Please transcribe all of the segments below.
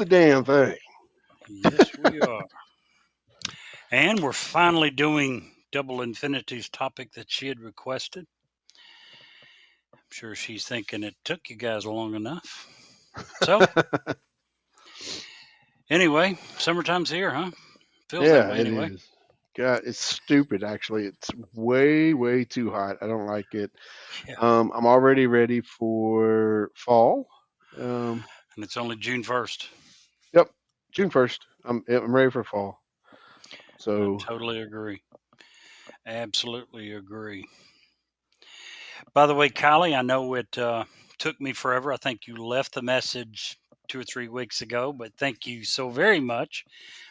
the damn thing. Yes, we are. And we're finally doing Double Infinity's topic that she had requested. I'm sure she's thinking it took you guys long enough. So, anyway, summertime's here, huh? Feels that Yeah, way it anyway. is. God, it's stupid. Actually, it's way, way too hot. I don't like it. Yeah. I'm already ready for fall. Um, And it's only June 1st. yep, June 1st. I'm ready for fall. I So totally agree. Absolutely agree. By the way, Kylie, I know it took me forever. I think you left the message 2 or 3 weeks ago, but thank you so very much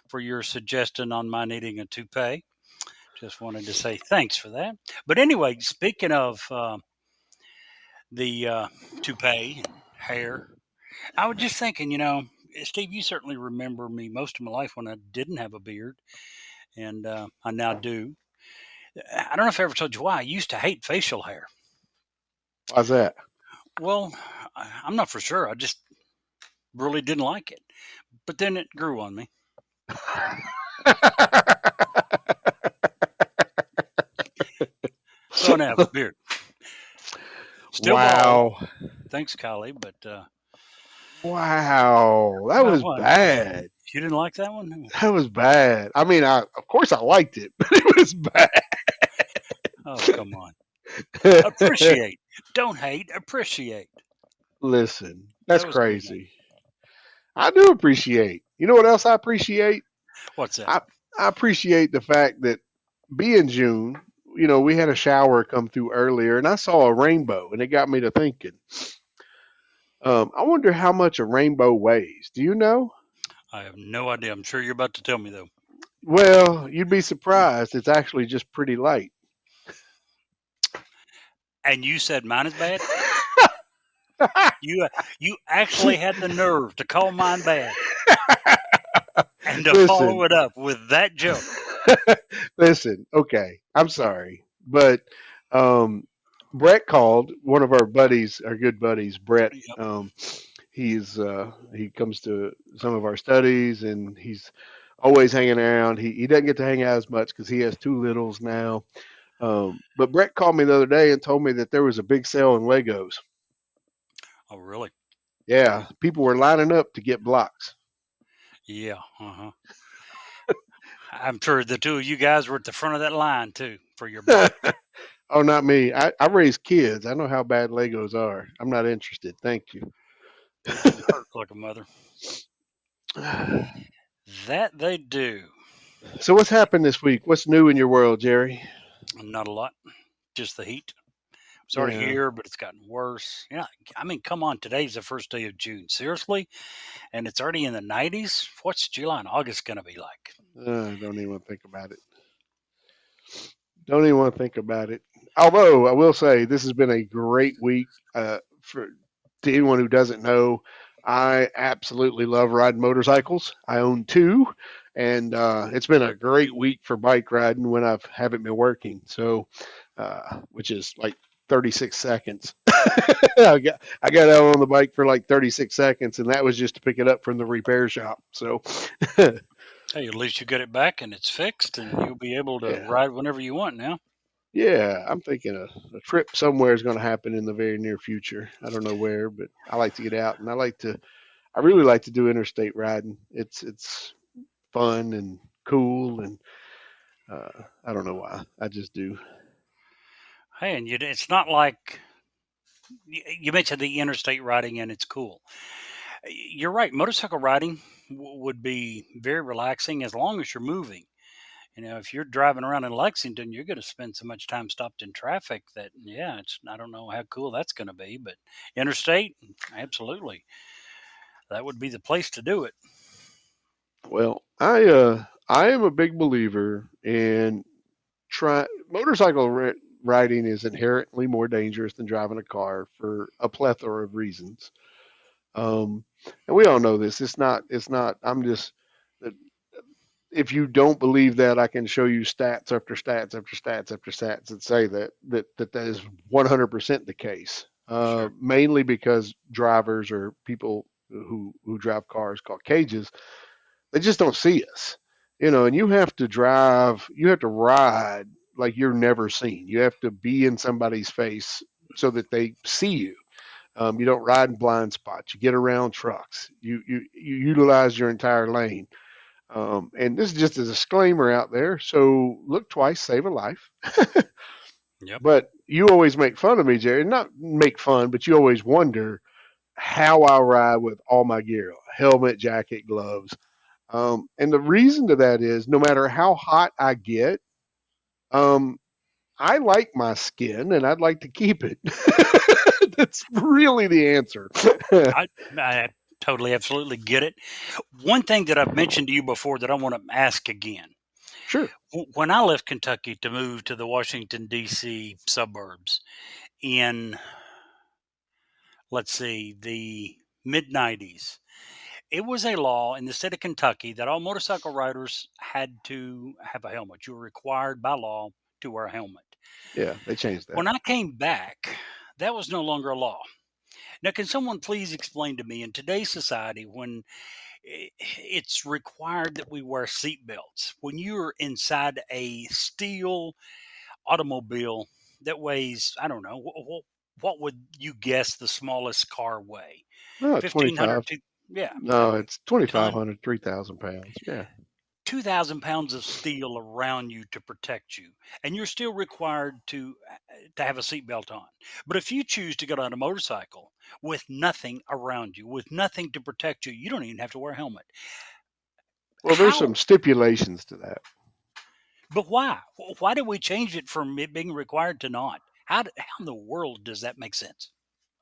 for your suggestion on my needing a toupee. Just wanted to say thanks for that. But anyway, speaking of the toupee and hair, I was just thinking, Steve, you certainly remember me most of my life when I didn't have a beard, and I now do. I don't know if I ever told you why. I used to hate facial hair. why's that? Well, I'm not for sure. I just really didn't like it. But then it grew on me. So now I have a beard. Still bald. Wow. Thanks, Kylie. But Wow. That well, was what? bad. You didn't like that one? That was bad. I mean, of course I liked it, but it was bad. Oh, come on. Appreciate. Don't hate. Appreciate. Listen, that's That was a good one. crazy. I do appreciate. You know what else I appreciate? What's that? I appreciate the fact that being June, we had a shower come through earlier and I saw a rainbow and it got me to thinking. I wonder how much a rainbow weighs. Do you know? I have no idea. I'm sure you're about to tell me though. Well, you'd be surprised. It's actually just pretty light. And you said mine is bad. You actually had the nerve to call mine bad and to follow Listen, it up with that joke. listen. Okay, I'm sorry, but um, Brett called one of our buddies, our good buddies, Brett. Yep. He comes to some of our studies, and he's always hanging around. He doesn't get to hang out as much because he has two littles now. But Brett called me the other day and told me that there was a big sale in Legos. Oh, really? Yeah, people were lining up to get blocks. Yeah. Uh huh. I'm sure the two of you guys were at the front of that line too for your block. Oh, not me. I raise kids. I know how bad Legos are. I'm not interested. Thank you. They do hurt like a mother. That they do. So what's happened this week? What's new in your world, Jerry? Not a lot. Just the heat. It's already Yeah. here, but it's gotten worse. Yeah. I mean, come on. Today's the first day of June. Seriously? And it's already in the 90s? What's July and August going to be like? Don't even want to think about it. Don't even want to think about it. Although I will say this has been a great week. For to anyone who doesn't know, I absolutely love riding motorcycles. I own two, and it's been a great week for bike riding when I haven't been working. So, which is like 36 seconds. I got out on the bike for like 36 seconds, and that was just to pick it up from the repair shop. So, Hey, at least you get it back and it's fixed and you'll be able to yeah. ride whenever you want now. Yeah, I'm thinking a trip somewhere is going to happen in the very near future. I don't know where, but I like to get out, and I really like to do interstate riding. It's fun and cool, and I don't know why. I just do. Hey, and it's not like you mentioned the interstate riding and it's cool. You're right. Motorcycle riding would be very relaxing as long as you're moving. If you're driving around in Lexington, you're going to spend so much time stopped in traffic that, yeah, I don't know how cool that's going to be. But interstate, absolutely. That would be the place to do it. Well, I am a big believer in riding is inherently more dangerous than driving a car for a plethora of reasons. Um, and we all know this. It's not. It's not. I'm just. If you don't believe that, I can show you stats after stats after stats after stats that say that is 100% the case. Sure. Mainly because drivers or people who drive cars called cages, they just don't see us. And you have to drive, you have to ride like you're never seen. You have to be in somebody's face so that they see you. You don't ride in blind spots. You get around trucks. You utilize your entire lane. And this is just a disclaimer out there. So look twice, save a life. Yep. But you always make fun of me, Jerry. Not make fun, but you always wonder how I ride with all my gear: helmet, jacket, gloves. And the reason to that is no matter how hot I get, um, I like my skin and I'd like to keep it. That's really the answer. I totally, absolutely get it. One thing that I've mentioned to you before that I want to ask again. Sure. When I left Kentucky to move to the Washington, D.C. suburbs in, let's see, the mid 90s, it was a law in the state of Kentucky that all motorcycle riders had to have a helmet. You were required by law to wear a helmet. Yeah, they changed that. When I came back, that was no longer a law. Now, can someone please explain to me in today's society when it's required that we wear seat belts, when you're inside a steel automobile that weighs, I don't know, what would you guess the smallest car weigh? No, 1,500 25. to, yeah, No, it's a ton. 2,500, 3,000 pounds. Yeah. 2,000 pounds of steel around you to protect you, and you're still required to have a seatbelt on. But if you choose to get on a motorcycle with nothing around you, with nothing to protect you, you don't even have to wear a helmet. Well, there's How? some stipulations to that. But why? Why did we change it from it being required to not? How in the world does that make sense?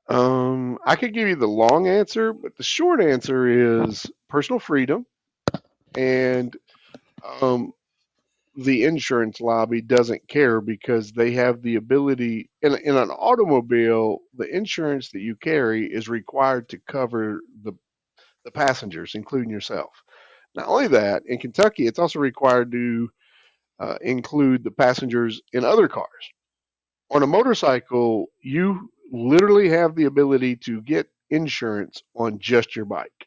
I could give you the long answer, but the short answer is personal freedom. And um, the insurance lobby doesn't care because they have the ability in an automobile, the insurance that you carry is required to cover the passengers, including yourself. Not only that, in Kentucky, it's also required to include the passengers in other cars. On a motorcycle, you literally have the ability to get insurance on just your bike.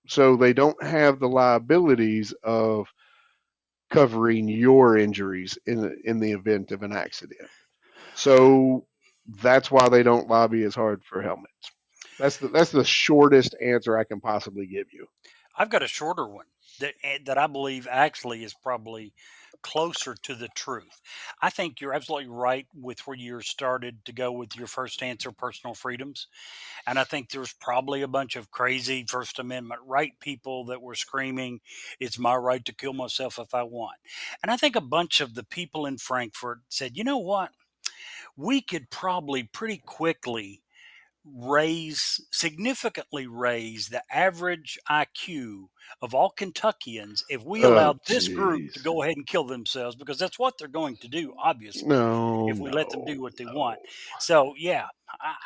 So they don't have the liabilities of covering your injuries in the event of an accident. So that's why they don't lobby as hard for helmets. That's the shortest answer I can possibly give you. I've got a shorter one that I believe actually is probably closer to the truth. I think you're absolutely right with where you started to go with your first answer, personal freedoms. And I think there's probably a bunch of crazy First Amendment right people that were screaming, it's my right to kill myself if I want. And I think a bunch of the people in Frankfurt said, you know what? We could probably pretty quickly significantly raise the average IQ of all Kentuckians if we Oh, allowed this group to jeez. go ahead and kill themselves, because that's what they're going to do, obviously, No, if we let them no, do what they want. no. So, yeah,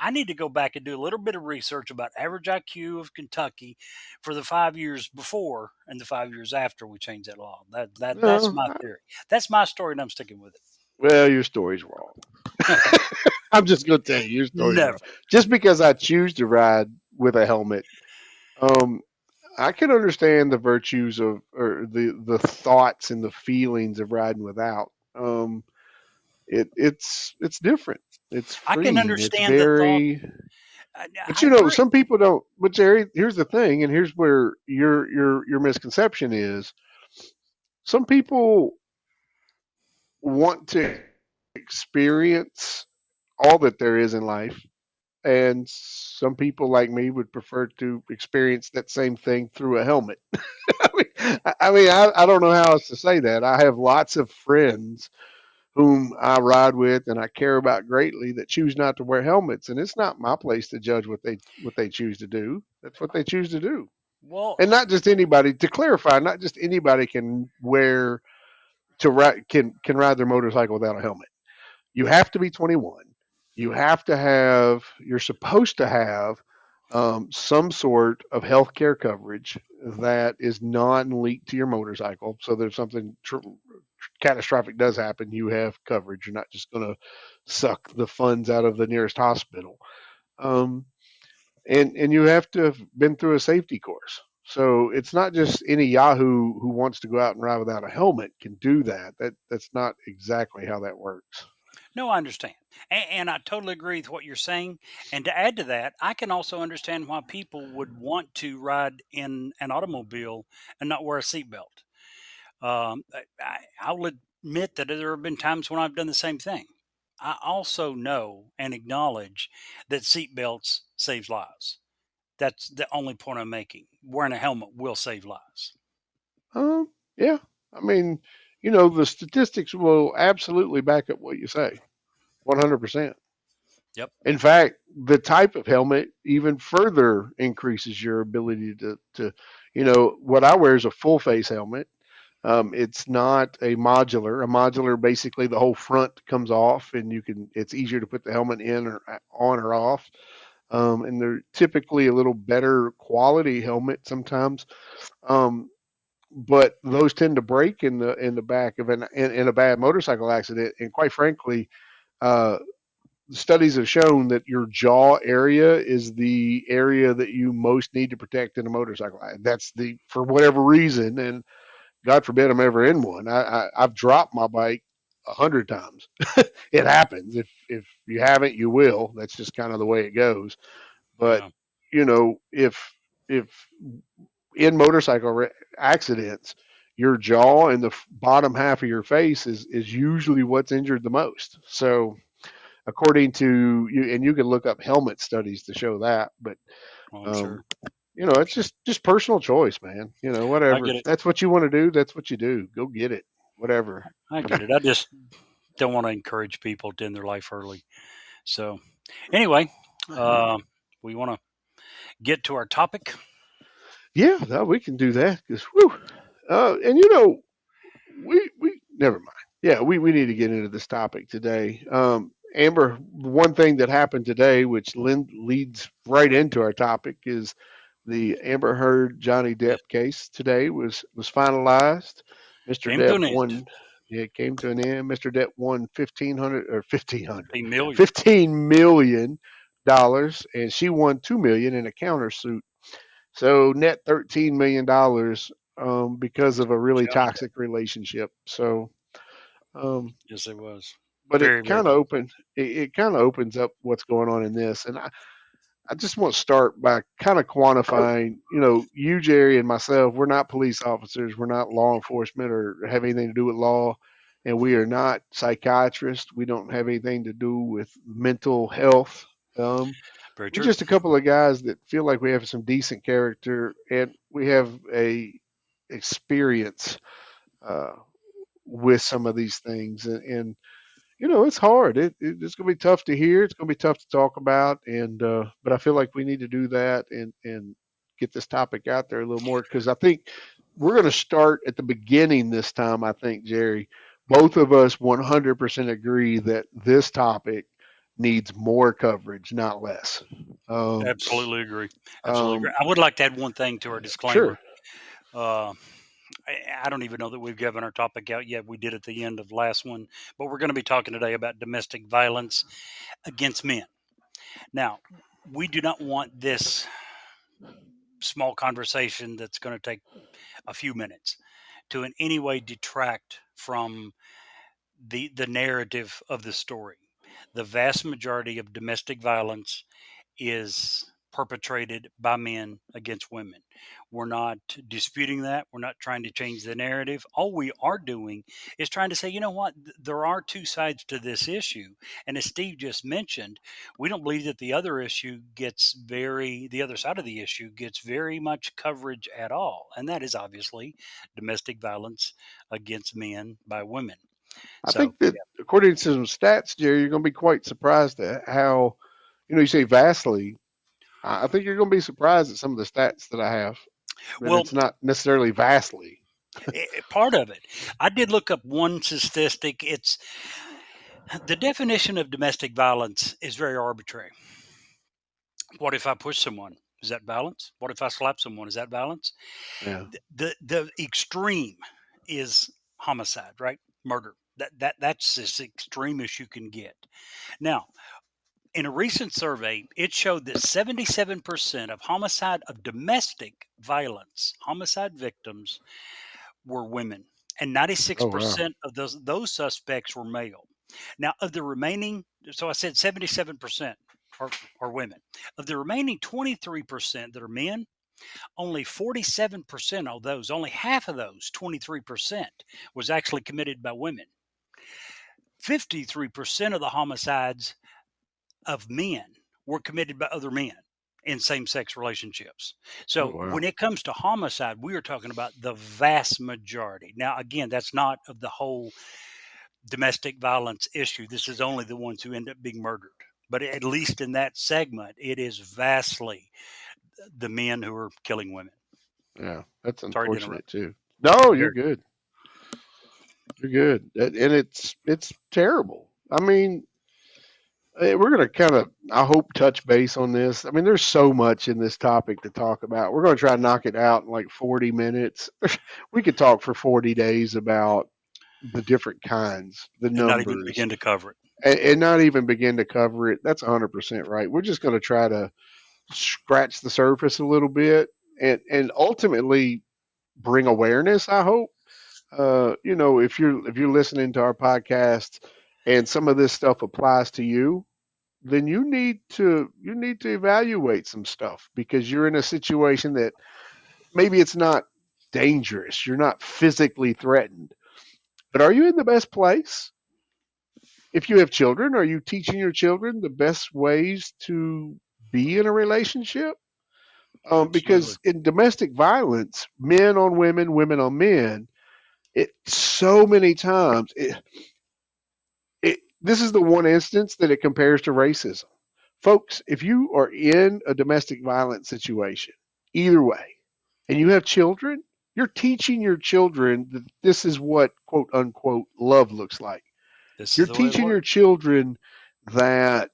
I need to go back and do a little bit of research about average IQ of Kentucky for the 5 years before and the 5 years after we changed that law. That's No. my theory. That's my story, and I'm sticking with Well, your story's wrong. it. I'm just going to tell you, your story's Never. wrong. Just because I choose to ride with a helmet, um, I can understand the virtues of or the thoughts and the feelings of riding without. It's different. It's I can freeing. It's understand the thought. very. But I agree. some people don't. But Jerry, here's the thing, and here's where your misconception is. Some people want to experience all that there is in life, and some people like me would prefer to experience that same thing through a helmet. I don't know how else to say that. I have lots of friends whom I ride with and I care about greatly that choose not to wear helmets, and it's not my place to judge what they choose to do. That's what they choose to do, Well, and not just anybody. To clarify, not just anybody can wear to ride can ride their motorcycle without a helmet. You have to be 21. You have to have. You're supposed to have some sort of health care coverage that is non-linked to your motorcycle. So there's something catastrophic does happen, you have coverage. You're not just going to suck the funds out of the nearest hospital. Um, and you have to have been through a safety course. So it's not just any Yahoo who wants to go out and ride without a helmet can do that. That's not exactly how that works. No, I understand. And I totally agree with what you're saying. And to add to that, I can also understand why people would want to ride in an automobile and not wear a seatbelt. I'll admit that there have been times when I've done the same thing. I also know and acknowledge that seatbelts saves lives. That's the only point I'm making. Wearing a helmet will save lives. Yeah, I mean, the statistics will absolutely back up what you say, 100%. Yep. In fact, the type of helmet even further increases your ability to, what I wear is a full face helmet. It's not a modular. A modular, basically, the whole front comes off, and it's easier to put the helmet in or on or off. And they're typically a little better quality helmet sometimes. Um, but those tend to break in the back of in a bad motorcycle accident. And quite frankly, uh, studies have shown that your jaw area is the area that you most need to protect in a motorcycle. That's the for whatever reason, and God forbid I'm ever in one. I've dropped my bike 100 times. It happens. If you haven't, you will. That's just kind of the way it goes. But Yeah. if in motorcycle accidents, your jaw and the bottom half of your face is usually what's injured the most. So according to you, and you can look up helmet studies to show that, but Well, I'm um, sure. I'm it's sure. just personal choice, man. I Whatever. get If it. that's what you want to do, that's what you do. Go get it. Whatever. I get it. I just don't want to encourage people to end their life early. So, anyway, uh, we want to get to our topic. Yeah, no, we can do that because and we never mind. Yeah, we need to get into this topic today. Amber, one thing that happened today, which leads right into our topic, is the Amber Heard Johnny Depp case today was finalized. Mr. Came to Depp an end. won. It came to an end. Mr. Depp won 1,500 or 1,500, A million. $15 million, and she won 2 million in a countersuit. So net $13 million because of a really Johnny Depp. toxic relationship. So, um, Yes, it was. but Very, very toxic. it kind of opens up what's going on in this, and I just want to start by kind of quantifying, you, Jerry, and myself, we're not police officers. We're not law enforcement or have anything to do with law. And we are not psychiatrists. We don't have anything to do with mental health. Um, Very we're true. just a couple of guys that feel like we have some decent character and we have a experience uh, with some of these things. And it's hard. It's going to be tough to hear. It's going to be tough to talk about. And but I feel like we need to do that and get this topic out there a little more because I think we're going to start at the beginning this time. I think Jerry, both of us 100% agree that this topic needs more coverage, not less. Um, Absolutely agree. Absolutely agree. um, I would like to add one thing to our sure. disclaimer. Uh, I don't even know that we've given our topic out yet. We did at the end of the last one, but we're going to be talking today about domestic violence against men. Now, we do not want this small conversation that's going to take a few minutes to in any way detract from the narrative of the story. The vast majority of domestic violence is perpetrated by men against women. We're not disputing that. We're not trying to change the narrative. All we are doing is trying to say, you know what, there are two sides to this issue. And as Steve just mentioned, we don't believe that the other side of the issue gets very much coverage at all. And that is obviously domestic violence against men by women. I So, think that according to some stats, Jerry, you're going to be quite surprised at how, you say vastly. I think you're going to be surprised at some of the stats that I have, and well, it's not necessarily vastly. part of it. I did look up one statistic. It's the definition of domestic violence is very arbitrary. What if I push someone? Is that violence? What if I slap someone? Is that violence? Yeah. The extreme is homicide, right? Murder. That's as extreme as you can get. Now, In a recent survey, it showed that 77% of domestic violence homicide victims were women, and Oh wow. 96% of those suspects were male. Now, of the remaining, so I said 77% are women. Of the remaining 23% that are men, only 47% of those, only half of those, 23%, was actually committed by women. 53% of the homicides of men were committed by other men in same sex relationships. Oh So wow. when it comes to homicide, we are talking about the vast majority. Now, again, that's not of the whole domestic violence issue. This is only the ones who end up being murdered. But at least in that segment, it is vastly the men who are killing women. Yeah, that's Sorry to unfortunate interrupt. too. No, you're Very. good. You're good. And it's terrible. I mean, we're going to kind of, I hope, touch base on this. I mean, there's so much in this topic to talk about. We're going to try to knock it out in like 40 minutes. We could talk for 40 days about the different kinds, the And not even numbers, begin to cover it. and not even begin to cover it. That's 100% right. We're just going to try to scratch the surface a little bit and ultimately bring awareness, I hope. If you're listening to our podcast and some of this stuff applies to you, then you need to evaluate some stuff because you're in a situation that maybe it's not dangerous, you're not physically threatened, but are you in the best place? If you have children, are you teaching your children the best ways to be in a relationship? Absolutely. Because in domestic violence, men on women, women on men, it so many times this is the one instance that it compares to racism. Folks, if you are in a domestic violence situation, either way, and you have children, you're teaching your children that this is what quote unquote love looks like. This You're is the way it teaching your works. children that,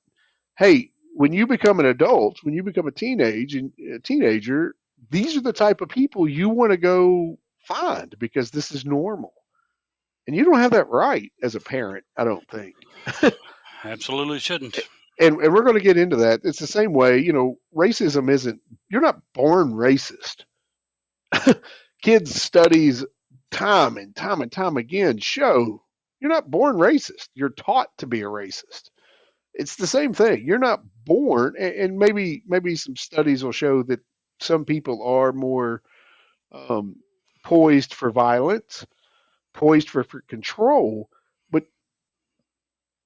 hey, when you become an adult, when you become a teenager, these are the type of people you want to go find because this is normal. And you don't have that right as a parent, I don't think. Absolutely shouldn't. And we're going to get into that. It's the same way, racism isn't, you're not born racist. Kids' studies time and time and time again show you're not born racist. You're taught to be a racist. It's the same thing. You're not born, and maybe some studies will show that some people are more um, poised for violence, poised for control. But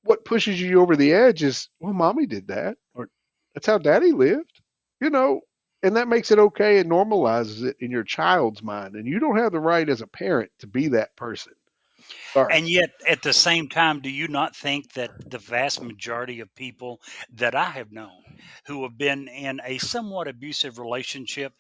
what pushes you over the edge is, well, mommy did that, or that's how daddy lived, you know, and that makes it okay and normalizes it in your child's mind. And you don't have the right as a parent to be that person. Sorry. And yet, at the same time, do you not think that the vast majority of people that I have known who have been in a somewhat abusive relationship,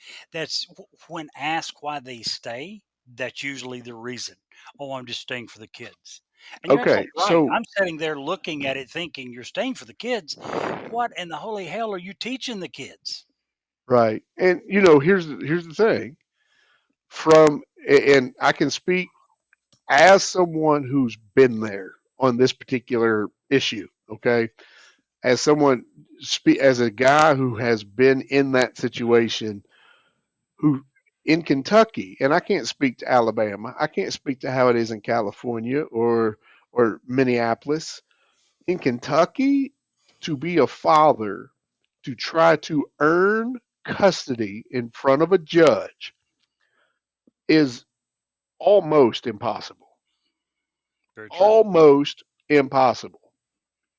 when asked why they stay, that's usually the reason. Oh, I'm just staying for the kids. And you're Okay. absolutely right. So, I'm sitting there looking at it thinking, you're staying for the kids. What in the holy hell are you teaching the kids? right. And, here's the thing and I can speak as someone who's been there on this particular issue. Okay. As as a guy who has been in that situation, who in Kentucky, and I can't speak to Alabama. I can't speak to how it is in California or Minneapolis. In Kentucky, to be a father, to try to earn custody in front of a judge is almost impossible. Very true. Almost impossible.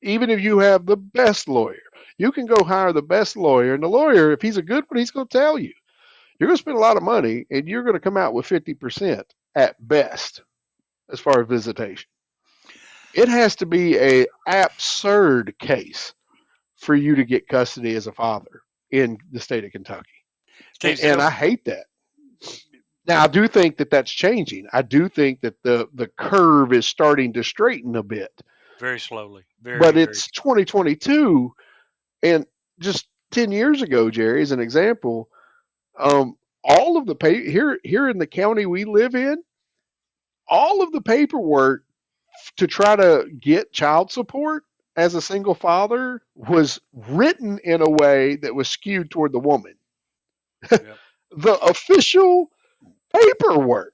Even if you have the best lawyer, you can go hire the best lawyer, and the lawyer, if he's a good one, he's going to tell you you're going to spend a lot of money and you're going to come out with 50% at best as far as visitation. It has to be a absurd case for you to get custody as a father in the state of Kentucky. Steve, And I hate that. Now, I do think that that's changing. I do think that the curve is starting to straighten a bit, very slowly. but Very, very. it's 2022. And just 10 years ago, Jerry, as an example, um, all of the here in the county we live in, all of the paperwork to try to get child support. as a single father was written in a way that was skewed toward the woman. Yep. The official paperwork.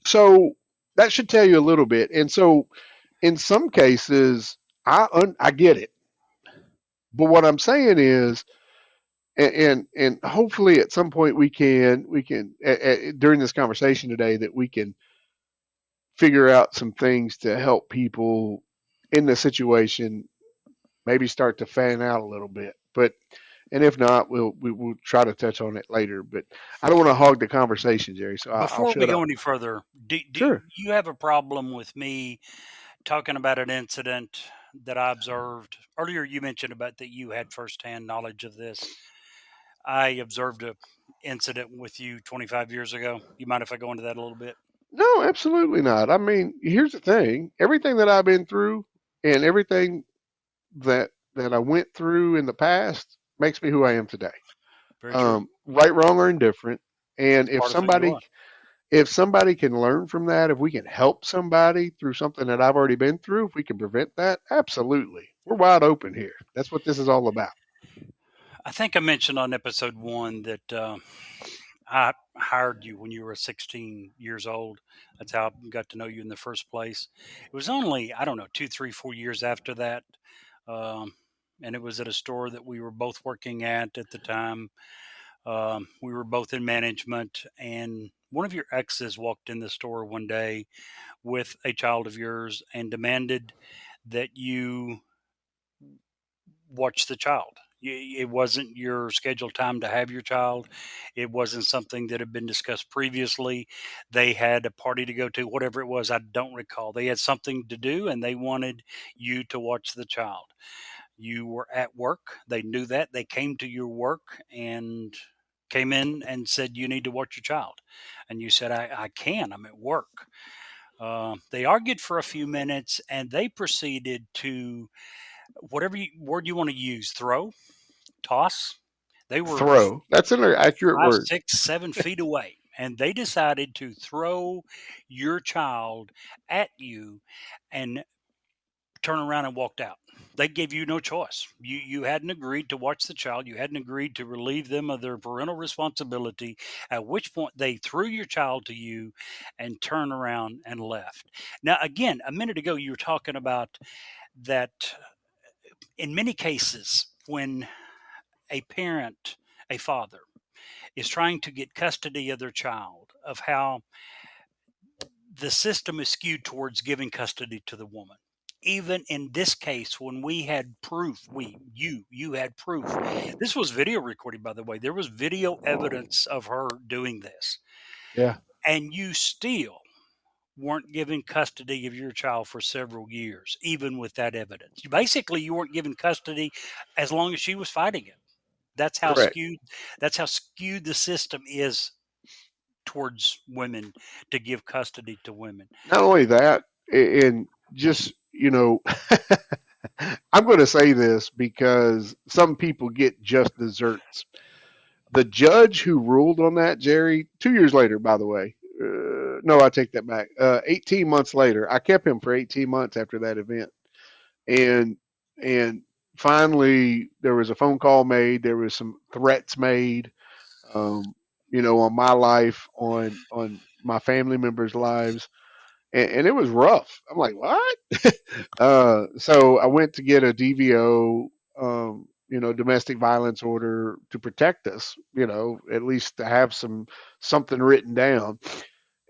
So that should tell you a little bit. And so in some cases, I get it. But what I'm saying is, and hopefully at some point we can during this conversation today that we can figure out some things to help people in the situation maybe start to fan out a little bit. But and if not, we'll try to touch on it later. But I don't want to hog the conversation, Jerry. So I'll Before we shut go up. any further, do Sure. you have a problem with me talking about an incident that I observed earlier? You mentioned about that you had firsthand knowledge of this. I observed a incident with you 25 years ago. You mind if I go into that a little bit? No, absolutely not. I mean, here's the thing: everything that I've been through, and everything that I went through in the past makes me who I am today. Very true. Right, wrong, or indifferent. And It's part of who you are. if somebody can learn from that, if we can help somebody through something that I've already been through, if we can prevent that, absolutely. We're wide open here. That's what this is all about. I think I mentioned on episode one that I hired you when you were 16 years old. That's how I got to know you in the first place. It was only, I don't know, 2, 3, 4 years after that. Um, and it was at a store that we were both working at the time. We were both in management, and one of your exes walked in the store one day with a child of yours and demanded that you watch the child. It wasn't your scheduled time to have your child. It wasn't something that had been discussed previously. They had a party to go to, whatever it was, I don't recall. They had something to do and they wanted you to watch the child. You were at work. They knew that. They came to your work and came in and said, "You need to watch your child." And you said, I can. I'm at work. They argued for a few minutes and they proceeded to, whatever word you want to use, throw, toss. They were Throw. That's an accurate five, word. 6, 7 feet away, and they decided to throw your child at you and turn around and walked out. They gave you no choice. You hadn't agreed to watch the child. You hadn't agreed to relieve them of their parental responsibility. At which point they threw your child to you and turned around and left. Now, again, a minute ago you were talking about that in many cases when a parent, a father, is trying to get custody of their child, of how the system is skewed towards giving custody to the woman. Even in this case, when we had proof, you had proof. This was video recording, by the way. There was video evidence of her doing this, Yeah. and you still weren't given custody of your child for several years, even with that evidence. Basically, you weren't given custody as long as she was fighting it. That's how Correct. skewed. That's how skewed the system is towards women to give custody to women. Not only that, and just, I'm going to say this because some people get just desserts. The judge who ruled on that, Jerry, 2 years later, by the way, no, I take that back. 18 months later, I kept him for 18 months after that event. And, and finally, there was a phone call made. There was some threats made, um, on my life, on my family members' lives. And it was rough. I'm like, what? So I went to get a DVO, domestic violence order to protect us, at least to have something written down.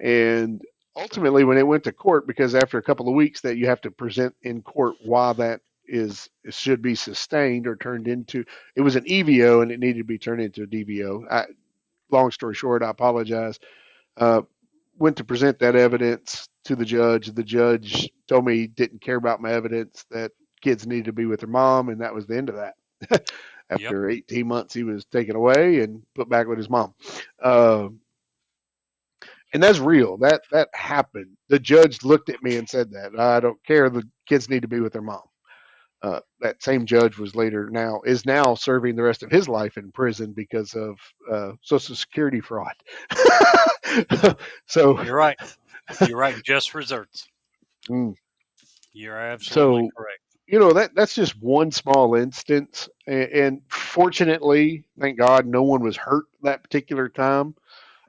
And ultimately, when it went to court, because after a couple of weeks that you have to present in court why that is should be sustained or turned into, it was an EVO and it needed to be turned into a DVO. Long story short, I apologize. Uh, Went to present that evidence to the judge. The judge told me he didn't care about my evidence, that kids needed to be with their mom, and that was the end of that. Yep. After 18 months, he was taken away and put back with his mom. Uh, and that's real. That happened. The judge looked at me and said that. I don't care. The kids need to be with their mom. That same judge is now serving the rest of his life in prison because of Social Security fraud. So, You're right. You're right. Just results. mm, You're absolutely so correct. that's just one small instance, and fortunately, thank God, no one was hurt that particular time.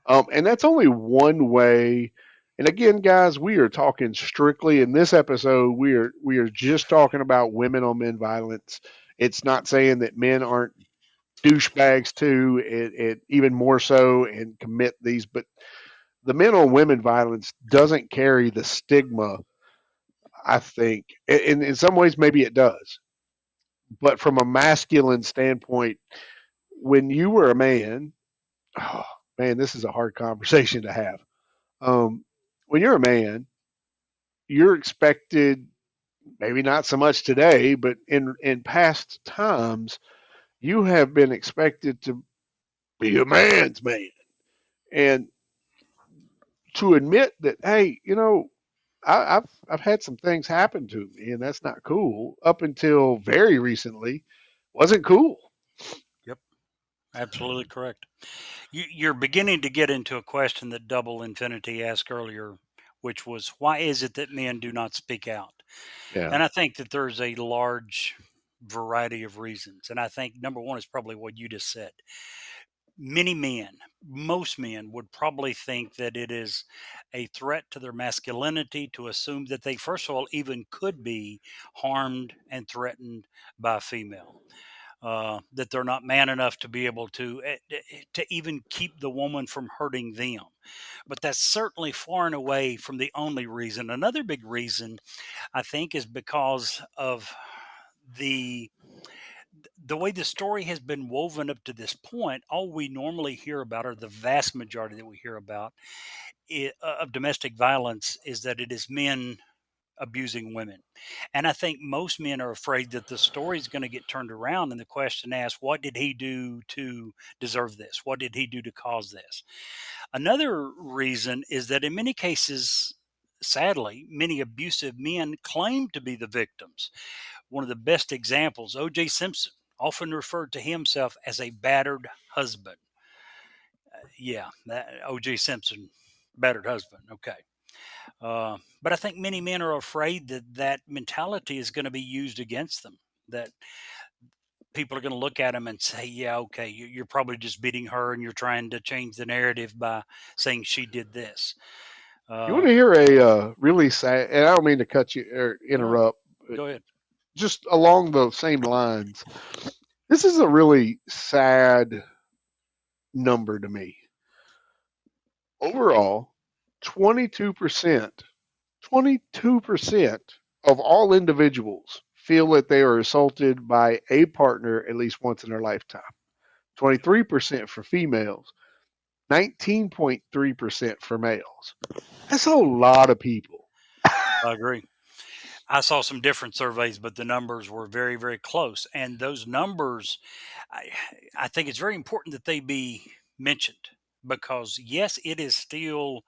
And that's only one way. And again, guys, we are talking strictly in this episode. We are just talking about women on men violence. It's not saying that men aren't douchebags too, and even more so, and commit these. But the men on women violence doesn't carry the stigma. I think, in some ways, maybe it does. But from a masculine standpoint, when you were a man, oh, man, this is a hard conversation to have. Um, when you're a man, you're expected, maybe not so much today, but in past times, you have been expected to be a man's man, and to admit that, hey, I've had some things happen to me, and that's not cool. Up until very recently, wasn't cool. Yep, absolutely correct. You're beginning to get into a question that Double Infinity asked earlier, which was why is it that men do not speak out? Yeah. And I think that there's a large variety of reasons. And I think number one is probably what you just said. Many men, most men would probably think that it is a threat to their masculinity to assume that they, first of all, even could be harmed and threatened by a female. That they're not man enough to be able to even keep the woman from hurting them. But that's certainly far and away from the only reason. Another big reason I think is because of the the way the story has been woven up to this point. All we normally hear about, or the vast majority that we hear about of domestic violence, is that it is men abusing women. And I think most men are afraid that the story is going to get turned around and the question asked, what did he do to deserve this? What did he do to cause this? Another reason is that in many cases, sadly, many abusive men claim to be the victims. One of the best examples, O.J. Simpson, often referred to himself as a battered husband. Yeah, that O.J. Simpson, battered husband. Okay. But I think many men are afraid that that mentality is going to be used against them. That people are going to look at them and say, "Yeah, okay, you're probably just beating her, and you're trying to change the narrative by saying she did this." You want Uh, to hear a really sad, and I don't mean to cut you or no, interrupt, but go ahead. just along those same lines, this is a really sad number to me. Overall, 22%, 22% of all individuals feel that they are assaulted by a partner at least once in their lifetime. 23% for females, 19.3% for males. That's a lot of people. I agree. I saw some different surveys, but the numbers were very, very close. And those numbers, I, I think it's very important that they be mentioned because, yes, it is still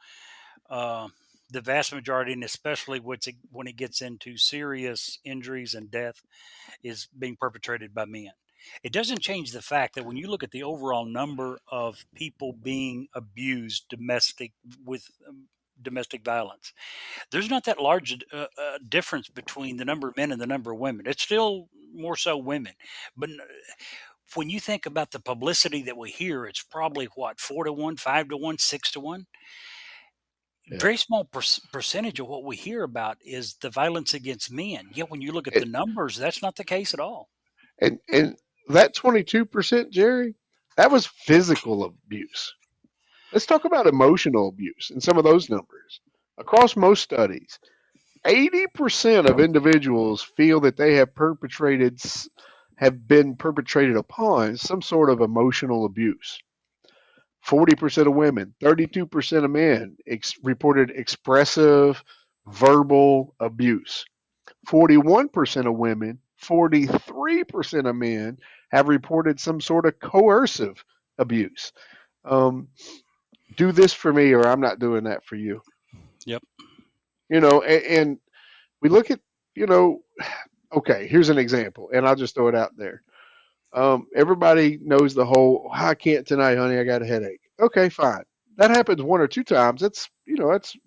uh, the vast majority, and especially when it gets into serious injuries and death, is being perpetrated by men. It doesn't change the fact that when you look at the overall number of people being abused with domestic violence, there's not that large difference between the number of men and the number of women. It's still more so women, but when you think about the publicity that we hear, it's probably what, 4 to 1, 5 to 1, 6 to 1. Yeah. Very small percentage of what we hear about is the violence against men. Yet when you look at the It, numbers, that's not the case at all. and that 22%, Jerry, that was physical abuse. Let's talk about emotional abuse and some of those numbers. Across most studies, 80% of individuals feel that they have been perpetrated upon some sort of emotional abuse. 40% of women, 32% of men reported expressive verbal abuse. 41% of women, 43% of men have reported some sort of coercive abuse. Um, do this for me, or I'm not doing that for you. Yep. And we look at, you know, okay, here's an example, and I'll just throw it out there. Everybody knows the whole, "Oh, I can't tonight, honey, I got a headache." Okay, fine. That happens one or two times. That's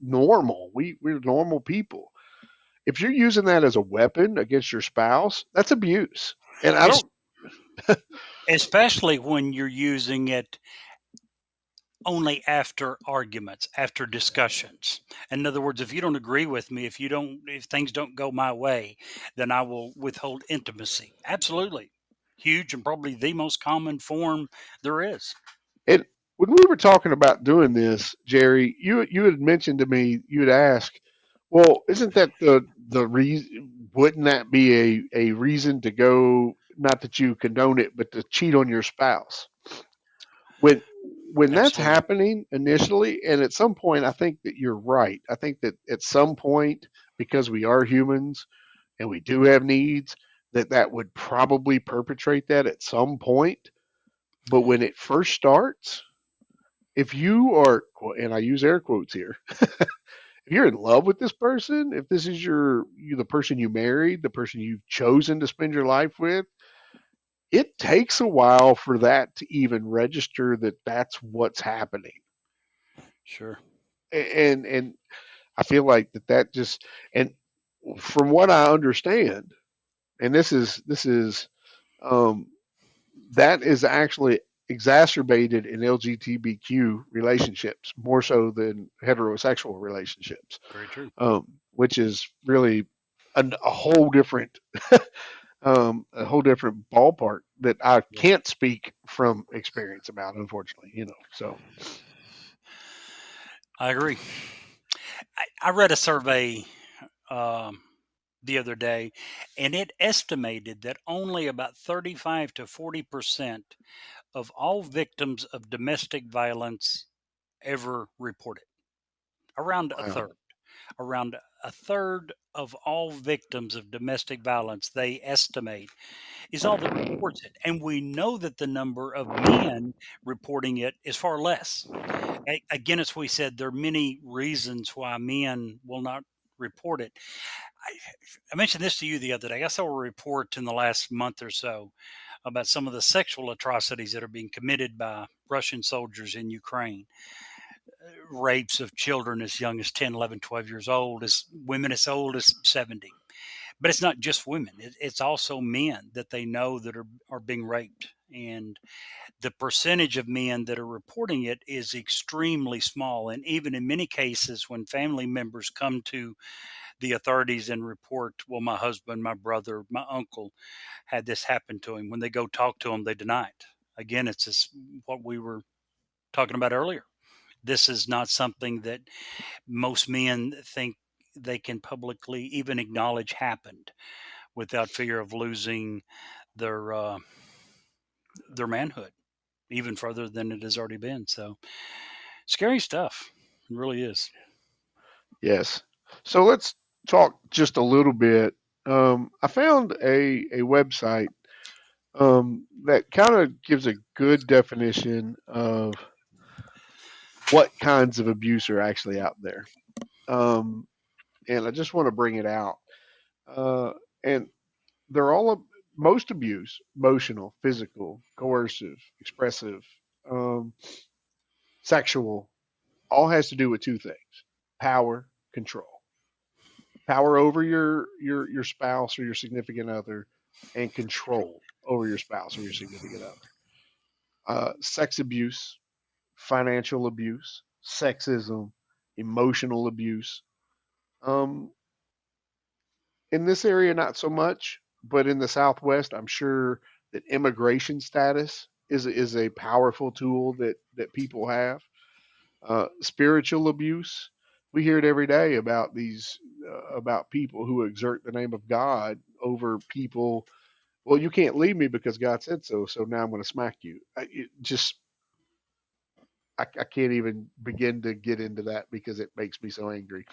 normal. We're normal people. if you're using that as a weapon against your spouse, that's abuse. And I Es- don't. Especially when you're using it only after arguments, after discussions. In other words, if you don't agree with me, if things don't go my way, then I will withhold intimacy. Absolutely. Huge and probably the most common form there is. And when we were talking about doing this, Jerry, you had mentioned to me, you had asked, well, isn't that the reason? Wouldn't that be a reason to go? Not that you condone it, but to cheat on your spouse when when that's Absolutely. happening initially. And at some point, I think that you're right. I think that at some point, because we are humans and we do have needs, that would probably perpetrate that at some point. But when it first starts, if you are, and I use air quotes here, if you're in love with this person, if this is the person you married, the person you've chosen to spend your life with, it takes a while for that to even register that that's what's happening. Sure. And I feel like that just, and from what I understand, and this is um, that is actually exacerbated in LGBTQ relationships more so than heterosexual relationships, Very true. which is really a whole different ballpark that I Yeah. can't speak from experience about, unfortunately. So I agree. I read a survey um, the other day, and it estimated that only about 35 to 40% of all victims of domestic violence ever report it. Around a wow, third. Around a third of all victims of domestic violence, they estimate, is all that reports it. And we know that the number of men reporting it is far less. Again, as we said, there are many reasons why men will not report it. I, I mentioned this to you the other day. I saw a report in the last month or so about some of the sexual atrocities that are being committed by Russian soldiers in Ukraine. Rapes of children as young as 10, 11, 12 years old, as women as old as 70. But it's not just women, it's also men that they know that are being raped. And the percentage of men that are reporting it is extremely small. And even in many cases, when family members come to the authorities and report, well, my husband, my brother, my uncle had this happen to him, when they go talk to him, they deny it. Again, it's just what we were talking about earlier. This is not something that most men think they can publicly even acknowledge happened without fear of losing their their manhood even further than it has already been. So scary stuff. It really is. yes. So let's talk just a little bit. I found a website that kind of gives a good definition of what kinds of abuse are actually out there. Um, and I just want to bring it out. Uh, and they're all most abuse: emotional, physical, coercive, expressive, um, sexual, all has to do with two things: power, control. Power over your spouse or your significant other, and control over your spouse or your significant other. Sex abuse, financial abuse, sexism, emotional abuse. Um, in this area, not so much, but in the Southwest, I'm sure that immigration status is a powerful tool that people have. Spiritual abuse, we hear it every day about these about people who exert the name of God over people. Well, you can't leave me because God said so. So now I'm going to smack you. I can't even begin to get into that because it makes me so angry.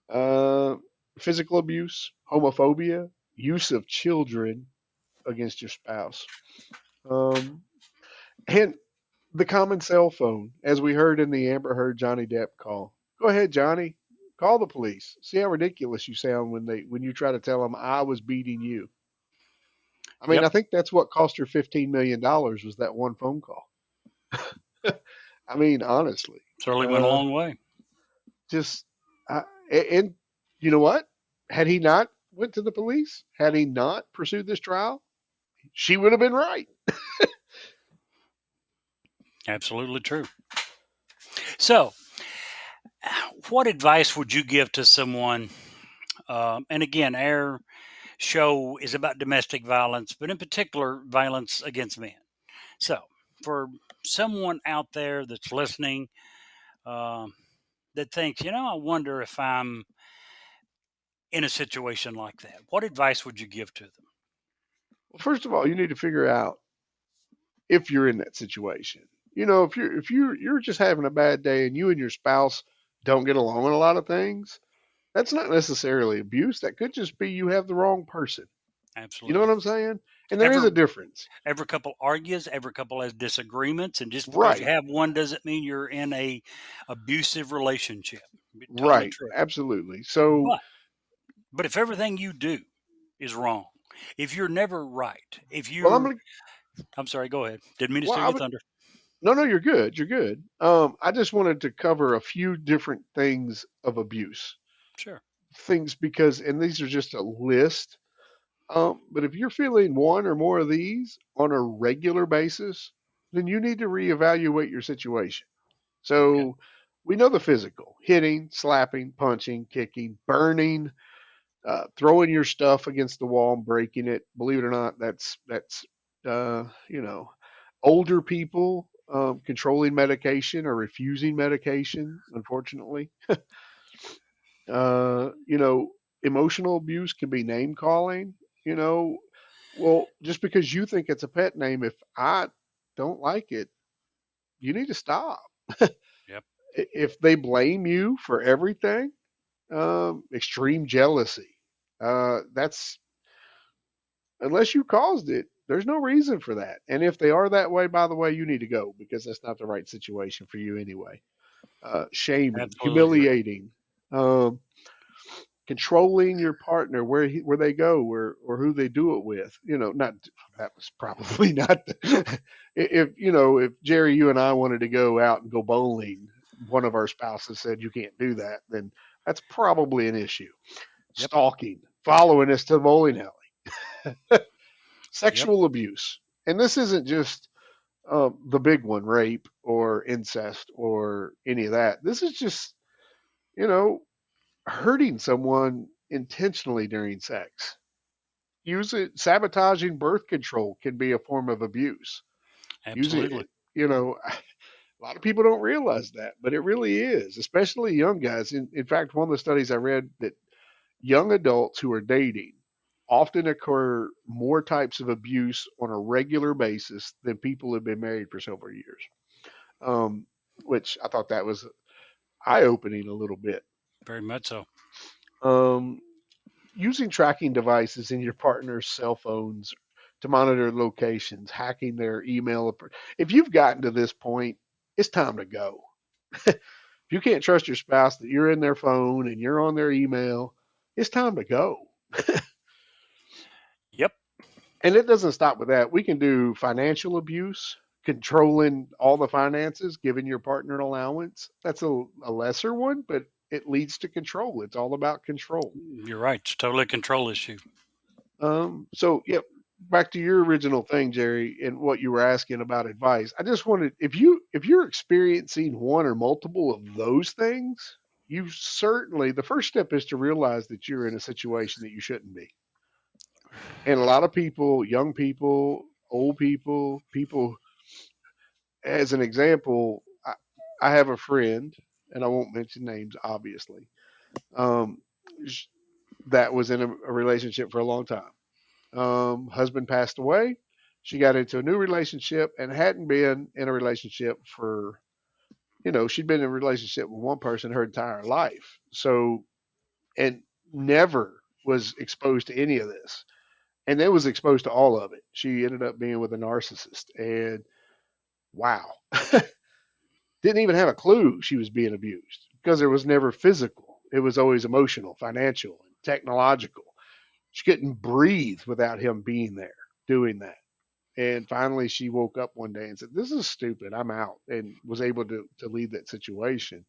Uh, Physical abuse, homophobia, use of children against your spouse, um, and the common cell phone, as we heard in the Amber Heard Johnny Depp call. Go ahead, Johnny. Call the police. See how ridiculous you sound when you try to tell them I was beating you. I mean, Yep. I think that's what cost her $15 million was that one phone call. I mean, honestly, Certainly went a uh, long way. just and you know what? Had he not went to the police, had he not pursued this trial, she would have been right. Absolutely true. So, what advice would you give to someone? And again, our show is about domestic violence, but in particular, violence against men. So, for someone out there that's listening um, that thinks, I wonder if I'm in a situation like that, what advice would you give to them? Well, first of all, you need to figure out if you're in that situation. If you're just having a bad day and you and your spouse don't get along on a lot of things, that's not necessarily abuse. That could just be you have the wrong person. You know Absolutely. what I'm saying? And there is Every a difference. every couple argues, every couple has disagreements, and just because you Right. have one doesn't mean you're in a abusive relationship. Totally Right. true. Absolutely. So, But if everything you do is wrong, if you're never right, if well, I'm you're gonna. I'm sorry, go ahead. Didn't mean to Well, steal your thunder. no, no, you're good. You're good. I just wanted to cover a few different things of abuse Sure. things because, and these are just a list. But if you're feeling one or more of these on a regular basis, then you need to reevaluate your situation. Okay. So we know the physical hitting, slapping, punching, kicking, burning, throwing your stuff against the wall and breaking it. Believe it or not, that's uh, you know, older people controlling medication or refusing medication. Unfortunately, uh, you know, emotional abuse can be name calling. You know, well, just because you think it's a pet name, if I don't like it, you need to stop. Yep. If they blame you for everything, extreme jealousy. That's unless you caused it. There's no reason for that. And if they are that way, by the way, you need to go because that's not the right situation for you anyway. Shaming, Absolutely agree. humiliating, um, controlling your partner where they go or who they do it with. Not that was probably not. If Jerry, you and I wanted to go out and go bowling, one of our spouses said you can't do that, then that's probably an issue. Yep. Stalking, following us to the bowling alley, Yep. sexual abuse, and this isn't just the big one, rape or incest or any of that. This is just you know hurting someone intentionally during sex. Sabotaging birth control can be a form of abuse. Using Absolutely. a lot of people don't realize that, but it really is, especially young guys. In fact, one of the studies I read that young adults who are dating often occur more types of abuse on a regular basis than people who have been married for several years. Um, which I thought that was eye opening a little bit. Very much so. Um, Using tracking devices in your partner's cell phones to monitor locations, hacking their email. If you've gotten to this point, it's time to go. If you can't trust your spouse that you're in their phone and you're on their email, it's time to go. Yep. And it doesn't stop with that. We can do financial abuse, controlling all the finances, giving your partner an allowance. That's a lesser one, but it leads to control. It's all about control. You're right. It's totally a control issue. So yeah, back to your original thing, Jerry, and what you were asking about advice. I just wanted if you're experiencing one or multiple of those things, you certainly the first step is to realize that you're in a situation that you shouldn't be. And a lot of people, young people, old people, people, as an example, I have a friend, and I won't mention names, obviously, um, that was in a relationship for a long time. Husband passed away. She got into a new relationship and hadn't been in a relationship for, she'd been in a relationship with one person her entire life. So, and never was exposed to any of this. And then was exposed to all of it. She ended up being with a narcissist. And wow, didn't even have a clue she was being abused because it was never physical. It was always emotional, financial, and technological. She couldn't breathe without him being there doing that. And finally, she woke up one day and said, "This is stupid. I'm out," and was able to leave that situation.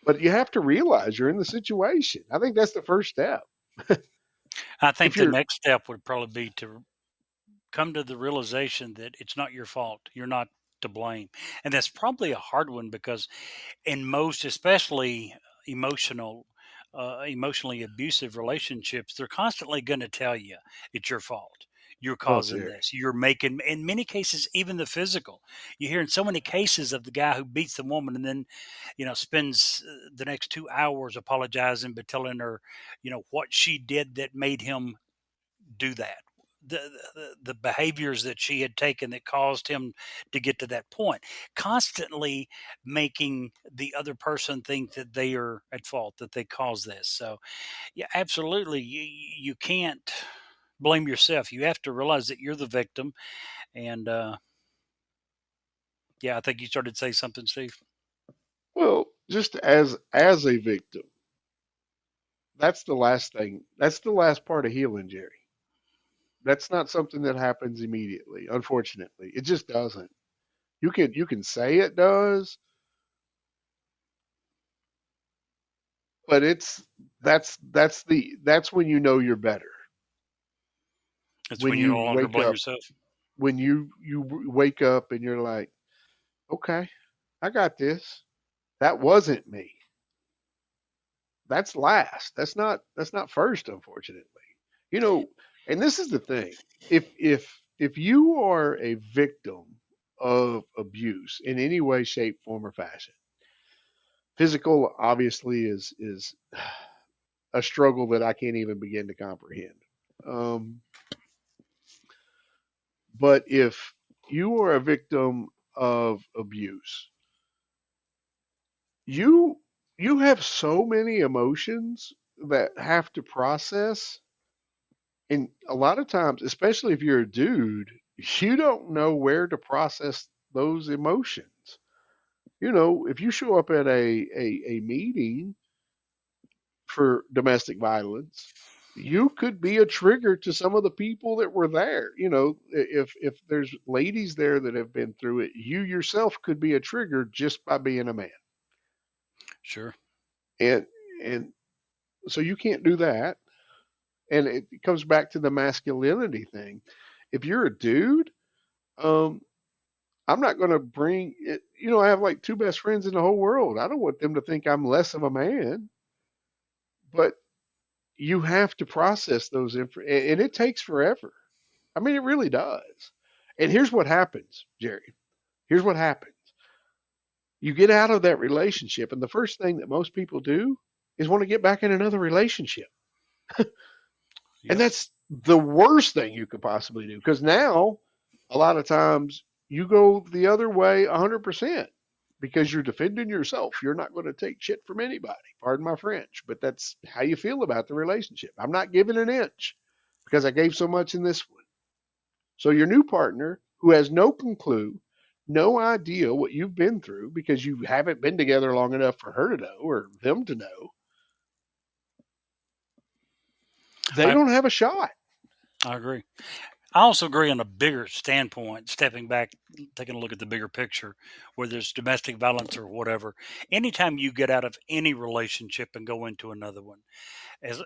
But you have to realize you're in the situation. I think that's the first step. I think If the you're next step would probably be to come to the realization that it's not your fault. You're not to blame. And that's probably a hard one because in most, especially emotional, emotionally abusive relationships, they're constantly going to tell you it's your fault. You're oh, causing Jerry, this. You're making, in many cases, even the physical. You hear in so many cases of the guy who beats the woman and then, spends the next 2 hours apologizing, but telling her, what she did that made him do that. The behaviors that she had taken that caused him to get to that point, constantly making the other person think that they are at fault, that they caused this. So, yeah, absolutely, you can't blame yourself. You have to realize that you're the victim. And yeah, I think you started to say something, Steve. well, just as a victim, that's the last thing. That's the last part of healing, Jerry. That's not something that happens immediately. Unfortunately, it just doesn't. You can say it does, but that's when you know you're better. It's When when you no you longer wake blame up, yourself. when you wake up and you're like, okay, I got this. That wasn't me. That's last. That's not first, unfortunately. You know, and this is the thing. If you are a victim of abuse in any way, shape, form, or fashion, physical obviously is a struggle that I can't even begin to comprehend. Um, but if you are a victim of abuse, you you have so many emotions that have to process. And a lot of times, especially if you're a dude, you don't know where to process those emotions. If you show up at a meeting for domestic violence, you could be a trigger to some of the people that were there. If there's ladies there that have been through it, you yourself could be a trigger just by being a man. Sure. And and so you can't do that. And it comes back to the masculinity thing. If you're a dude, um, I'm not going to bring it. I have like two best friends in the whole world. I don't want them to think I'm less of a man, but you have to process and it takes forever. I mean, it really does. And here's what happens, Jerry. Here's what happens. You get out of that relationship, and the first thing that most people do is want to get back in another relationship. And Yep. that's the worst thing you could possibly do because now a lot of times you go the other way 100% because you're defending yourself. You're not going to take shit from anybody. Pardon my French, but that's how you feel about the relationship. I'm not giving an inch because I gave so much in this one. So your new partner who has no clue, no idea what you've been through because you haven't been together long enough for her to know or them to know, they I don't have a shot. I agree. I also agree on a bigger standpoint, stepping back, taking a look at the bigger picture, whether it's domestic violence or whatever. Anytime you get out of any relationship and go into another one,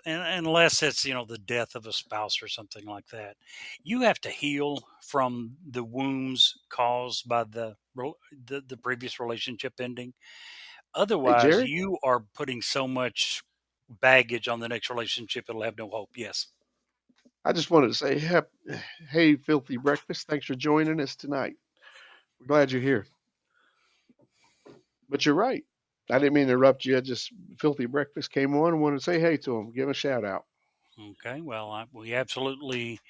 unless it's the death of a spouse or something like that, you have to heal from the wounds caused by the previous relationship ending. Hey, Otherwise, Jerry, you are putting so much baggage on the next relationship; it'll have no hope. Yes. I just wanted to say, hey, Filthy Breakfast, thanks for joining us tonight. We're glad you're here. But you're right. I didn't mean to interrupt you. I just, Filthy Breakfast came on and wanted to say hey to him, give him a shout out. Okay. Well, we absolutely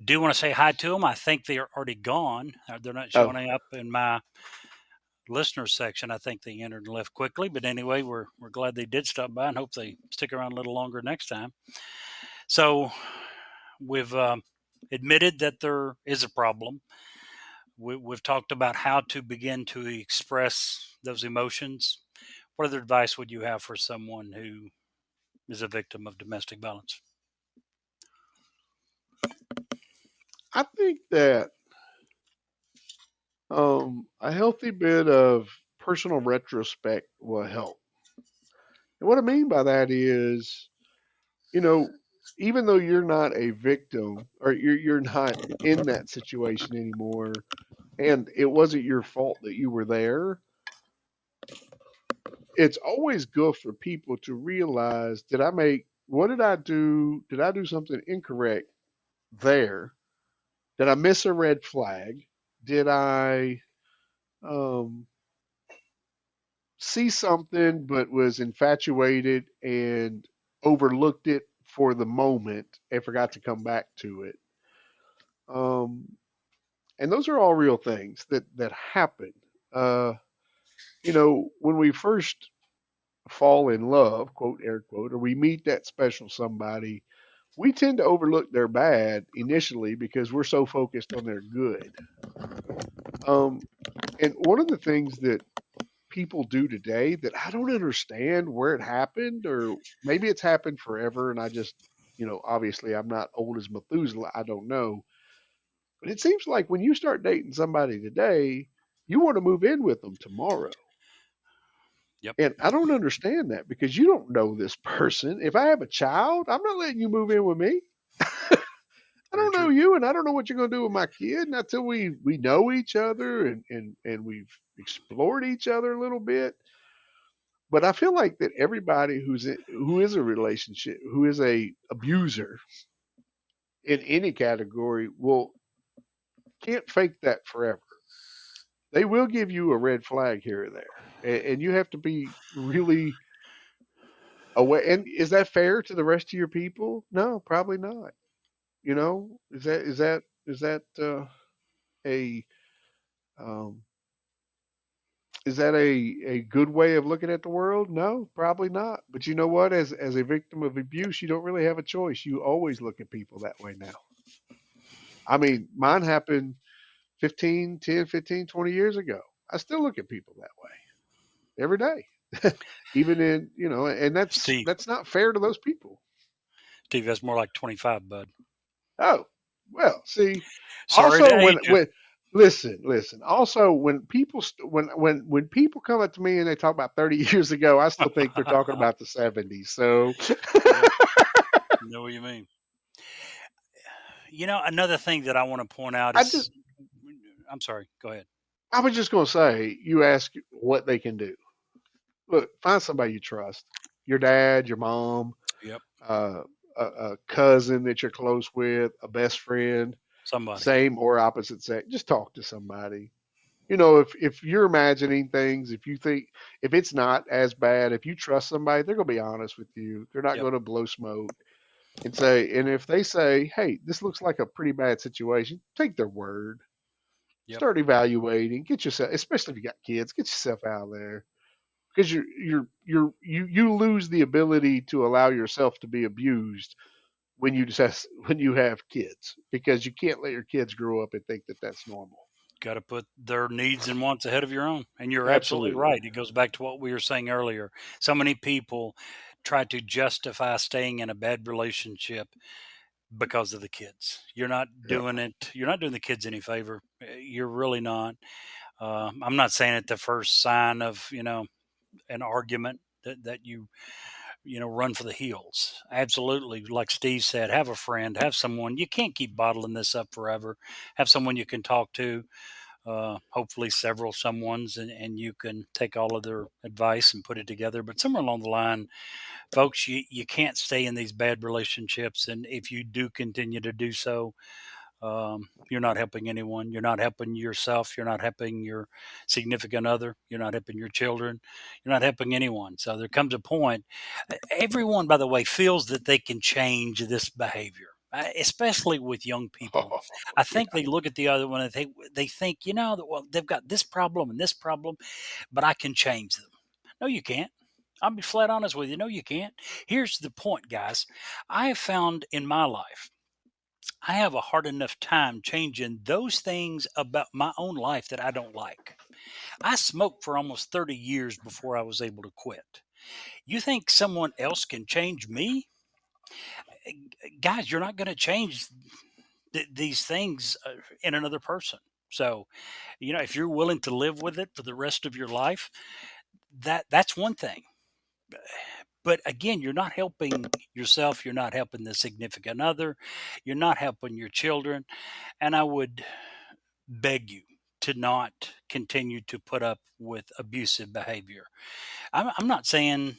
do want to say hi to them. I think they are already gone. They're not Oh, showing up in my listeners section. I think they entered and left quickly. But anyway, we're glad they did stop by and hope they stick around a little longer next time. So we've admitted that there is a problem. We've talked about how to begin to express those emotions. What other advice would you have for someone who is a victim of domestic violence? I think that a healthy bit of personal retrospect will help. And what I mean by that is, you know, even though you're not a victim or you're not in that situation anymore, and it wasn't your fault that you were there, it's always good for people to realize, what did I do? Did I do something incorrect there? Did I miss a red flag? Did I um, see something but was infatuated and overlooked it for the moment and forgot to come back to it? Um, and those are all real things that happen. Uh, when we first fall in love, quote air quote, or we meet that special somebody, we tend to overlook their bad initially because we're so focused on their good. Um, and one of the things that people do today that I don't understand where it happened, or maybe it's happened forever, and I just, obviously I'm not old as Methuselah, I don't know. But it seems like when you start dating somebody today, you want to move in with them tomorrow. Yep. And I don't understand that because you don't know this person. If I have a child, I'm not letting you move in with me. I Very don't know true. you, and I don't know what you're going to do with my kid not until we know each other and we've explored each other a little bit. But I feel like that everybody who is a relationship, who is a abuser in any category, will can't fake that forever. They will give you a red flag here or there, and you have to be really aware. And is that fair to the rest of your people? No, probably not. Is that a um, is that a good way of looking at the world? No, probably not. But you know what? As a victim of abuse, you don't really have a choice. You always look at people that way now. I mean, mine happened 15, 10, 15, 20 years ago. I still look at people that way every day. Even and that's Steve, that's not fair to those people. Steve, that's more like 25, bud. Oh, well, see, Sorry also to age you. when listen, also when when people come up to me and they talk about 30 years ago, I still think they're talking about the 70s. So Yep. Know what you mean. Another thing that I want to point out I just is, I'm sorry, go ahead. I was just going to say, you ask what they can do. Look, find somebody you trust. Your dad, your mom, Yep. uh, a cousin that you're close with, a best friend, Somebody. same or opposite sex. Just talk to somebody. If you're imagining things, if it's not as bad, if you trust somebody, they're gonna be honest with you. They're not Yep. gonna blow smoke and if they say, "Hey, this looks like a pretty bad situation," take their word. Yep. Start evaluating. Get yourself, especially if you got kids, get yourself out of there because you lose the ability to allow yourself to be abused when you have kids because you can't let your kids grow up and think that that's normal. Got to put their needs and wants ahead of your own. And you're absolutely Absolutely. right. It goes back to what we were saying earlier. So many people try to justify staying in a bad relationship because of the kids. You're not Yep. doing it. You're not doing the kids any favor. You're really not. I'm not saying at the first sign of an argument that you run for the hills. Absolutely, like Steve said, have a friend, have someone. You can't keep bottling this up forever. Have someone you can talk to. Hopefully several someones, and you can take all of their advice and put it together. But somewhere along the line, folks, you can't stay in these bad relationships. And if you do continue to do so, you're not helping anyone. You're not helping yourself. You're not helping your significant other. You're not helping your children. You're not helping anyone. So there comes a point. Everyone, by the way, feels that they can change this behavior. Especially with young people, Oh, I think yeah. they look at the other one and they think, that well, they've got this problem and this problem, but I can change them. No, you can't. I'll be flat honest with you. No, you can't. Here's the point, guys. I have found in my life I have a hard enough time changing those things about my own life that I don't like. I smoked for almost 30 years before I was able to quit. You think someone else can change me? Guys, you're not going to change these things in another person. So, if you're willing to live with it for the rest of your life, that's one thing. But again, you're not helping yourself. You're not helping the significant other. You're not helping your children. And I would beg you to not continue to put up with abusive behavior. I'm not saying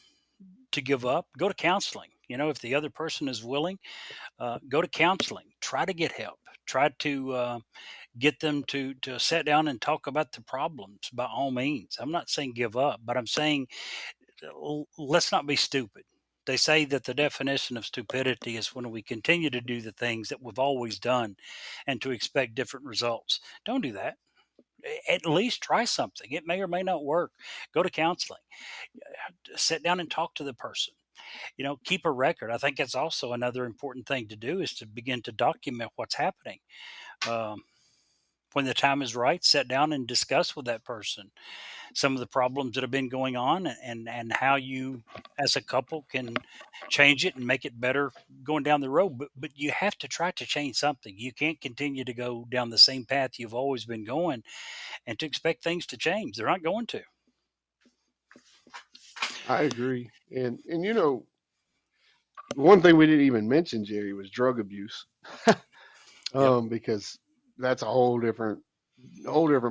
to give up. Go to counseling. If the other person is willing, go to counseling. Try to get help. Try to get them to sit down and talk about the problems by all means. I'm not saying give up, but I'm saying let's not be stupid. They say that the definition of stupidity is when we continue to do the things that we've always done and to expect different results. Don't do that. At least try something. It may or may not work. Go to counseling. Sit down and talk to the person. Keep a record. I think it's also another important thing to do is to begin to document what's happening. Um, when the time is right, sit down and discuss with that person some of the problems that have been going on and how you as a couple can change it and make it better going down the road. But you have to try to change something. You can't continue to go down the same path you've always been going and to expect things to change. They're not going to. I agree. And one thing we didn't even mention, Jerry, was drug abuse. Yep. Because that's a whole different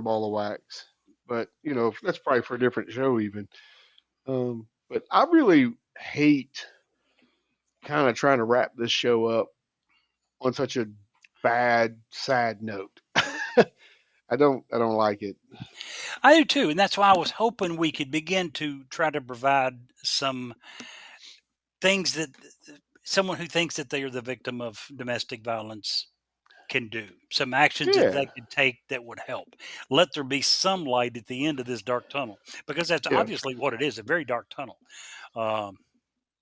ball of wax. But that's probably for a different show even. But I really hate kind of trying to wrap this show up on such a bad, sad note. I don't like it. I do too. And that's why I was hoping we could begin to try to provide some things that someone who thinks that they are the victim of domestic violence can do, some actions that they Yeah, could take that would help. Let there be some light at the end of this dark tunnel, because that's yeah. obviously what it is, a very dark tunnel. Um,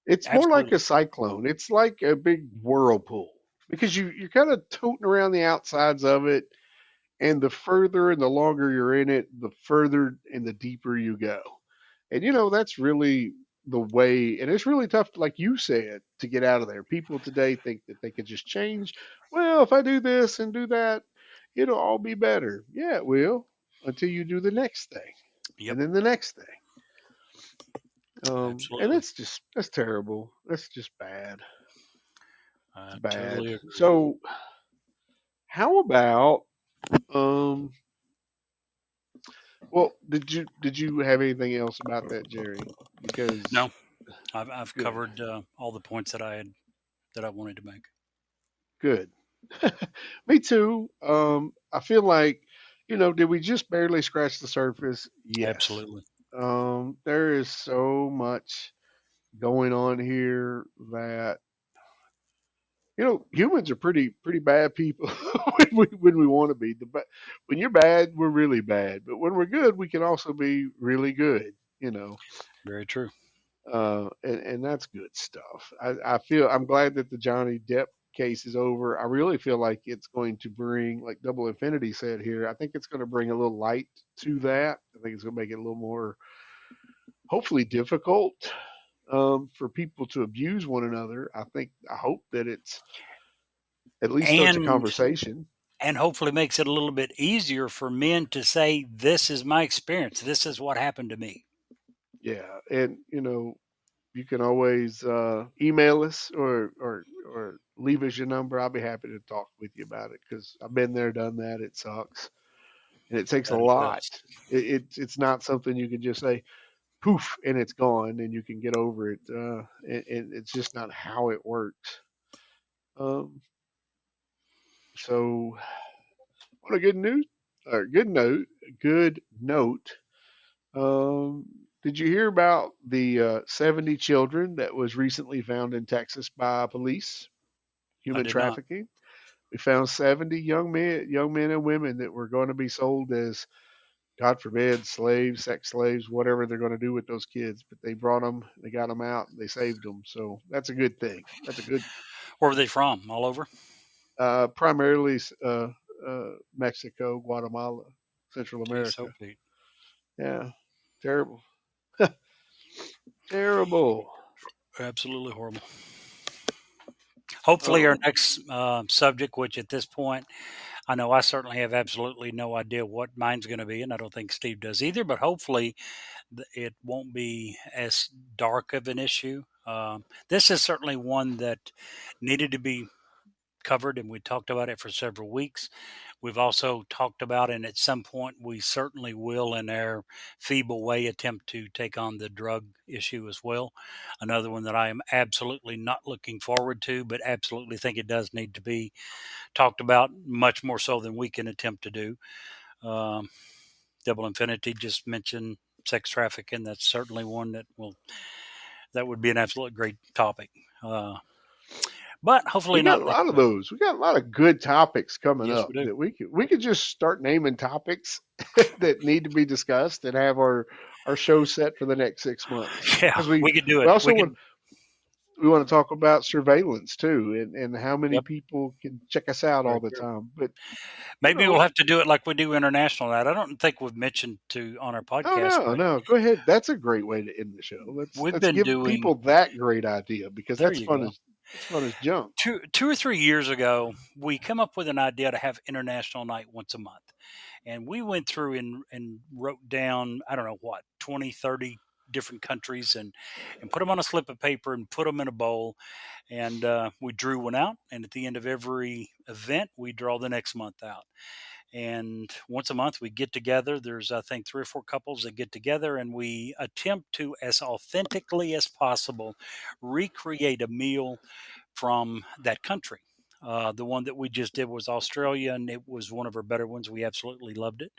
It's more like Absolutely. a cyclone. It's like a big whirlpool because you're kind of toting around the outsides of it, and the further and the longer you're in it, the further and the deeper you go. And that's really the way, and it's really tough, like you said, to get out of there. People today think that they could just change. Well, if I do this and do that, it'll all be better. Yeah, it will, until you do the next thing, Yep. and then the next thing. And Absolutely. that's terrible. That's just bad. It's I bad. totally agree. So, how about um? Well, did you have anything else about that, Jerry? Because No, I've good, covered all the points that I wanted to make. good. Me too. I feel like, did we just barely scratch the surface? Yes. Absolutely. There is so much going on here that humans are pretty bad people when we want to be. When you're bad, we're really bad. But when we're good, we can also be really good. You know, Very true. and that's good stuff. I feel I'm glad that the Johnny Depp case is over. I really feel like it's going to bring, like Double Infinity said here, I think it's going to bring a little light to that. I think it's going to make it a little more, hopefully, difficult for people to abuse one another. I hope that it's at least starts a And conversation. and hopefully makes it a little bit easier for men to say, this is my experience. This is what happened to me. Yeah, and you can always email us or leave us your number. I'll be happy to talk with you about it because I've been there, done that. It sucks, and it takes a That it lot. does. It's not something you can just say poof and it's gone and you can get over it. And it's just not how it works. Um, so what a good news or good note. Um, did you hear about the 70 children that was recently found in Texas by police? I Human did not. trafficking. We found 70 young men and women that were going to be sold as, God forbid, slaves, sex slaves, whatever they're going to do with those kids. But they brought them, they got them out, and they saved them. So that's a good thing. That's a good, Where were they from? All over? primarily Mexico, Guatemala, Central Gee, so America. Pete. Yeah, terrible, terrible. Absolutely horrible. Hopefully, our Um, next subject, which at this point, I know I certainly have absolutely no idea what mine's going to be, and I don't think Steve does either, but hopefully it won't be as dark of an issue. This is certainly one that needed to be covered, and we talked about it for several weeks. We've also talked about, and at some point we certainly will, in our feeble way, attempt to take on the drug issue as well. Another one that I am absolutely not looking forward to, but absolutely think it does need to be talked about much more so than we can attempt to do. Um, Double Infinity just mentioned sex trafficking. That's certainly one that would be an absolute great topic. But We hopefully got not a next lot of week. those. We got a lot of good topics coming Yes, up we do. that we could just start naming topics that need to be discussed and have our show set for the next 6 months. Yeah, Because we could do we it. also We want could. we want to talk about surveillance too, and how many Yep. people can check us out all Very the true. time. But Maybe we'll let's, have to do it like we do international night. I don't think we've mentioned to on our oh podcast, no, but no, go ahead. That's a great way to end the show. Let's we've let's been give doing. people that great idea because There you go. that's fun as junk. Two or 3 years ago, we come up with an idea to have international night once a month, and we went through and wrote down, I don't know what, 20, 30 different countries, and put them on a slip of paper and put them in a bowl, and we drew one out, and at the end of every event we draw the next month out. And once a month we get together. There's, I think, 3 or 4 couples that get together, and we attempt to, as authentically as possible, recreate a meal from that country. The one that we just did was Australia, and it was one of our better ones. We absolutely loved it.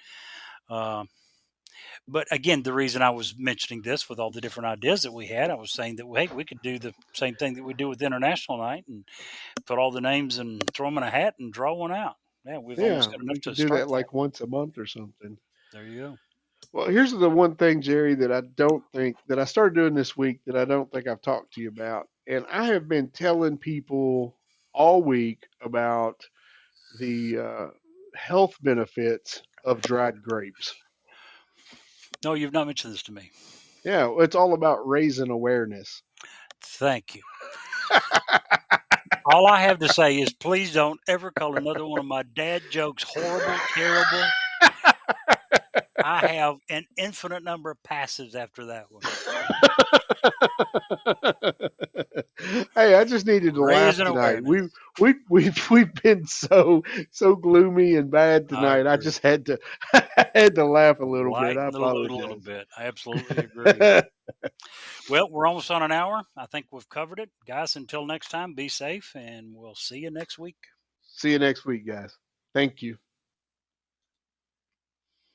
uh, but again, the reason I was mentioning this with all the different ideas that we had, I was saying that, hey, we could do the same thing that we do with international night and put all the names and throw them in a hat and draw one out. Yeah, we've Yeah, almost got enough we to could do start that that. like once a month or something. There you go. Well, here's the one thing, Jerry, that I don't think that I started doing this week that I don't think I've talked to you about. And I have been telling people all week about the health benefits of dried grapes. No, you've not mentioned this to me. Yeah, it's all about raising awareness. Thank you. All I have to say is please don't ever call another one of my dad jokes horrible, terrible. I have an infinite number of passives after that one. Hey, I just needed to laugh Raising tonight. awareness. We've been so gloomy and bad I tonight. I agree. just had to I had to laugh a little bit. I Lighten the load a little apologize. bit. I absolutely agree. Well, we're almost on an hour. I think we've covered it. Guys, until next time, be safe, and we'll see you next week. See you next week, guys. Thank you.